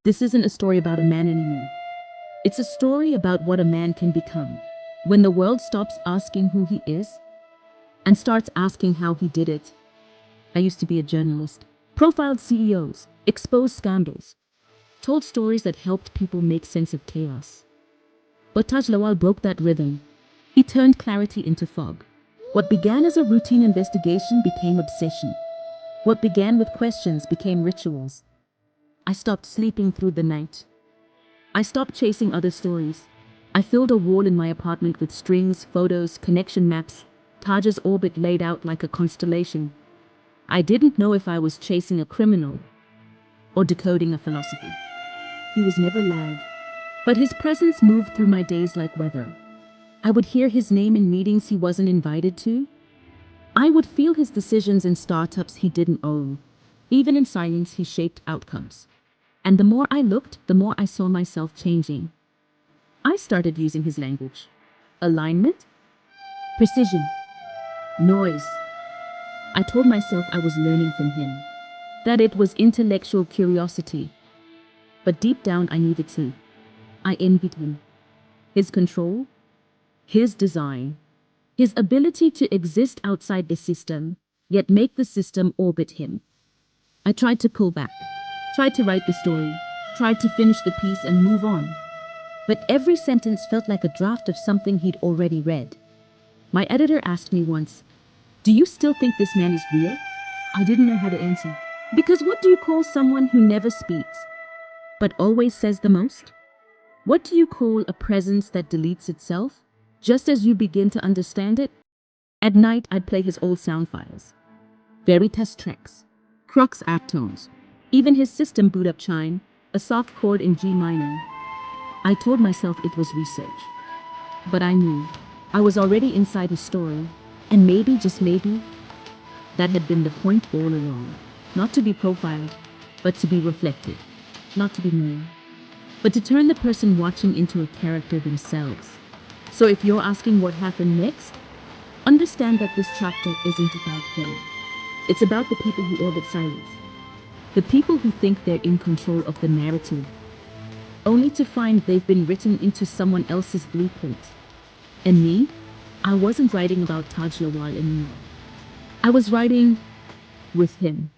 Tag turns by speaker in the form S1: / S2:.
S1: This isn't a story about a man anymore. It's a story about what a man can become when the world stops asking who he is and starts asking how he did it. I used to be a journalist, profiled CEOs, exposed scandals, told stories that helped people make sense of chaos. But Taj Lawal broke that rhythm. He turned clarity into fog. What began as a routine investigation became obsession. What began with questions became rituals. I stopped sleeping through the night. I stopped chasing other stories. I filled a wall in my apartment with strings, photos, connection maps, Taj's orbit laid out like a constellation. I didn't know if I was chasing a criminal or decoding a philosophy. He was never loud, but his presence moved through my days like weather. I would hear his name in meetings he wasn't invited to. I would feel his decisions in startups he didn't own. Even in silence, he shaped outcomes. And the more I looked, the more I saw myself changing. I started using his language. Alignment, precision, noise. I told myself I was learning from him, that it was intellectual curiosity. But deep down, I needed to. I envied him. His control, his design, his ability to exist outside the system, yet make the system orbit him. I tried to pull back, tried to write the story, tried to finish the piece and move on. But every sentence felt like a draft of something he'd already read. My editor asked me once, "Do you still think this man is real?" I didn't know how to answer. Because what do you call someone who never speaks, but always says the most? What do you call a presence that deletes itself, just as you begin to understand it? At night, I'd play his old sound files. Veritas tracks, Crux app tones, even his system boot up chime, a soft chord in G minor. I told myself it was research. But I knew I was already inside his story, and maybe, just maybe, that had been the point all along. Not to be profiled, but to be reflected. Not to be known, but to turn the person watching into a character themselves. So if you're asking what happened next, understand that this chapter isn't about him. It's about the people who orbit silence. The people who think they're in control of the narrative, only to find they've been written into someone else's blueprint. And me, I wasn't writing about Taj Lawal anymore. I was writing with him.